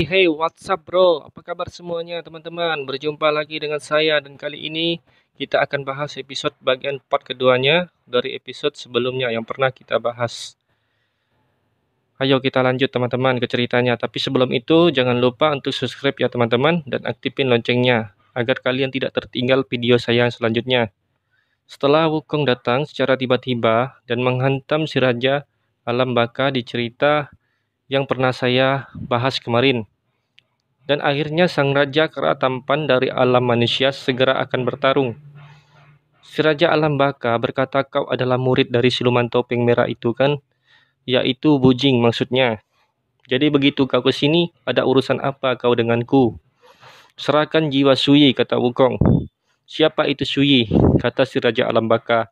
Hey, what's up bro? Apa kabar semuanya teman-teman? Berjumpa lagi dengan saya dan kali ini kita akan bahas episode bagian part keduanya dari episode sebelumnya yang pernah kita bahas. Ayo kita lanjut teman-teman ke ceritanya. Tapi sebelum itu jangan lupa untuk subscribe ya teman-teman dan aktifin loncengnya agar kalian tidak tertinggal video saya yang selanjutnya. Setelah Wukong datang secara tiba-tiba dan menghantam si Raja Alam Baka di cerita yang pernah saya bahas kemarin. Dan akhirnya sang raja kera tampan dari alam manusia segera akan bertarung. Si Raja Alam Baka berkata, kau adalah murid dari siluman topeng merah itu kan? Yaitu Bujing maksudnya. Jadi begitu kau ke sini, ada urusan apa kau denganku? Serahkan jiwa Suyi, kata Wukong. Siapa itu Suyi? Kata si Raja Alam Baka.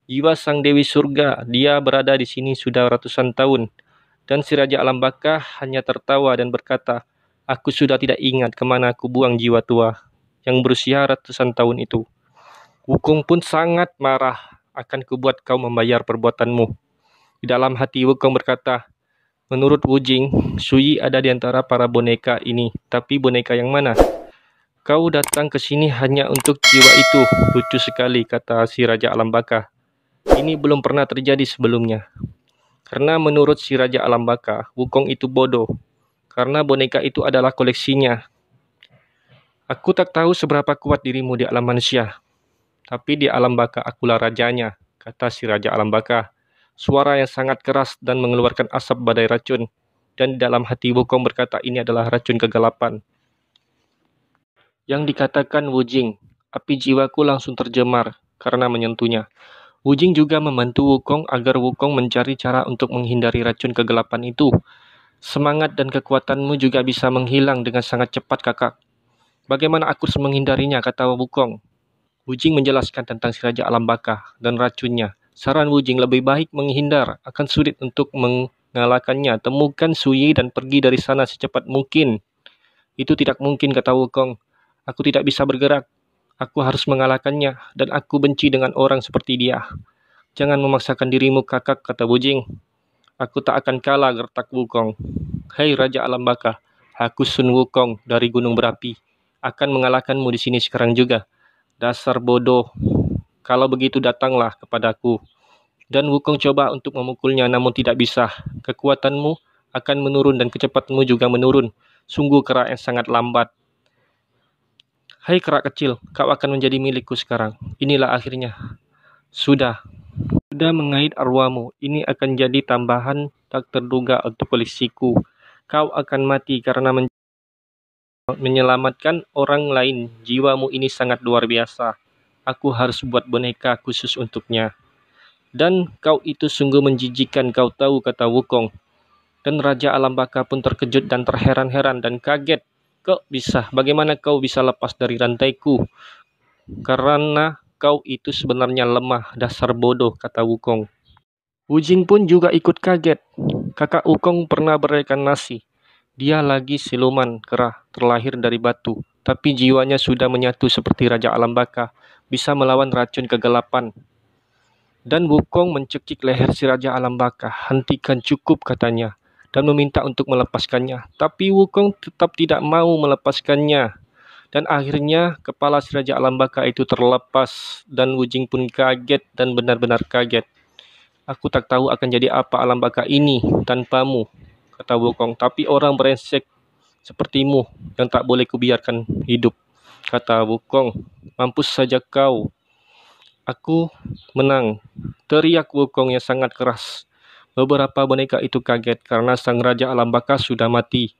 Jiwa sang Dewi Surga, dia berada di sini sudah ratusan tahun. Dan si Raja Alam Baka hanya tertawa dan berkata, aku sudah tidak ingat kemana aku buang jiwa tua yang berusia ratusan tahun itu. Wukong pun sangat marah, akan kubuat kau membayar perbuatanmu. Di dalam hati Wukong berkata, menurut Wujing, Suyi ada di antara para boneka ini, tapi boneka yang mana? Kau datang ke sini hanya untuk jiwa itu. Lucu sekali, kata si Raja Alam Baka. Ini belum pernah terjadi sebelumnya. Karena menurut si Raja Alam Baka, Wukong itu bodoh. Karena boneka itu adalah koleksinya. Aku tak tahu seberapa kuat dirimu di alam manusia. Tapi di alam baka akulah rajanya, kata si Raja Alam Baka. Suara yang sangat keras dan mengeluarkan asap badai racun. Dan di dalam hati Wukong berkata ini adalah racun kegelapan. Yang dikatakan Wujing, api jiwaku langsung terjemar karena menyentuhnya. Wujing juga membantu Wukong agar Wukong mencari cara untuk menghindari racun kegelapan itu. Semangat dan kekuatanmu juga bisa menghilang dengan sangat cepat, kakak. Bagaimana aku harus menghindarinya, kata Wukong. Wujing menjelaskan tentang si Raja Alam Baka dan racunnya. Saran Wujing lebih baik menghindar, akan sulit untuk mengalahkannya. Temukan Suyi dan pergi dari sana secepat mungkin. Itu tidak mungkin, kata Wukong. Aku tidak bisa bergerak. Aku harus mengalahkannya dan aku benci dengan orang seperti dia. Jangan memaksakan dirimu, kakak, kata Wujing. Aku tak akan kalah, gertak Wukong. Hei Raja Alam Baka, aku Sun Wukong dari Gunung Berapi. Akan mengalahkanmu di sini sekarang juga. Dasar bodoh. Kalau begitu datanglah kepadaku. Dan Wukong coba untuk memukulnya namun tidak bisa. Kekuatanmu akan menurun dan kecepatanmu juga menurun. Sungguh kera yang sangat lambat. Hai kera kecil, kau akan menjadi milikku sekarang. Inilah akhirnya. Sudah mengait arwahmu. Ini akan jadi tambahan tak terduga untuk koleksiku. Kau akan mati karena menyelamatkan orang lain. Jiwamu ini sangat luar biasa. Aku harus buat boneka khusus untuknya. Dan kau itu sungguh menjijikan, kau tahu, kata Wukong. Dan Raja Alam Baka pun terkejut dan terheran-heran dan kaget. Kok bisa? Bagaimana kau bisa lepas dari rantaiku? Karena kau itu sebenarnya lemah, dasar bodoh, kata Wukong. Wujing pun juga ikut kaget. Kakak Wukong pernah bereinkarnasi. Dia lagi siluman kera, terlahir dari batu. Tapi jiwanya sudah menyatu seperti Raja Alam Baka, bisa melawan racun kegelapan. Dan Wukong mencekik leher si Raja Alam Baka. Hentikan, cukup, katanya. Dan meminta untuk melepaskannya. Tapi Wukong tetap tidak mau melepaskannya. Dan akhirnya kepala si Raja Alam Baka itu terlepas. Dan Wujing pun kaget dan benar-benar kaget. Aku tak tahu akan jadi apa Alam Baka ini tanpamu, kata Wukong. Tapi orang brengsek sepertimu yang tak boleh kubiarkan hidup, kata Wukong. Mampus saja kau. Aku menang, teriak Wukong yang sangat keras. Beberapa boneka itu kaget karena sang Raja Alam Baka sudah mati.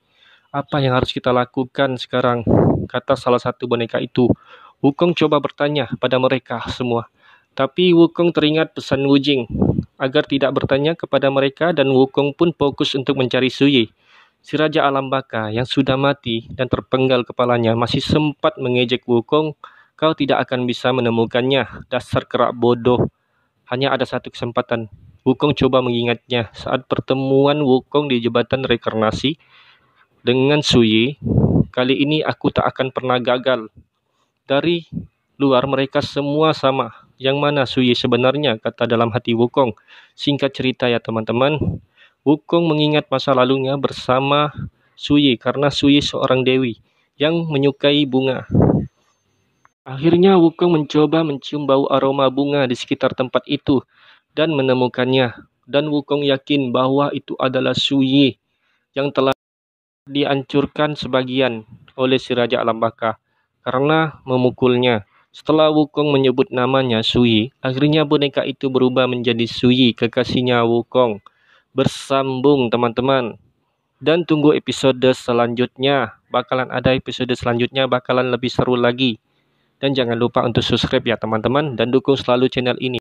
Apa yang harus kita lakukan sekarang? Kata salah satu boneka itu. Wukong coba bertanya pada mereka semua. Tapi Wukong teringat pesan Wujing agar tidak bertanya kepada mereka dan Wukong pun fokus untuk mencari Suyi. Si Raja Alam Baka yang sudah mati dan terpenggal kepalanya masih sempat mengejek Wukong. Kau tidak akan bisa menemukannya, dasar kerak bodoh. Hanya ada satu kesempatan. Wukong coba mengingatnya saat pertemuan Wukong di jembatan reinkarnasi dengan Suyi. Kali ini aku tak akan pernah gagal. Dari luar mereka semua sama. Yang mana Suyi sebenarnya, kata dalam hati Wukong. Singkat cerita ya teman-teman, Wukong mengingat masa lalunya bersama Suyi, karena Suyi seorang dewi yang menyukai bunga. Akhirnya Wukong mencoba mencium bau aroma bunga di sekitar tempat itu dan menemukannya. Dan Wukong yakin bahwa itu adalah Suyi yang telah dihancurkan sebagian oleh si Raja Alam Baka karena memukulnya. Setelah Wukong menyebut namanya Suyi, akhirnya boneka itu berubah menjadi Suyi, kekasihnya Wukong. Bersambung teman-teman. Dan tunggu episode selanjutnya. Bakalan ada episode selanjutnya, bakalan lebih seru lagi. Dan jangan lupa untuk subscribe ya teman-teman, dan dukung selalu channel ini.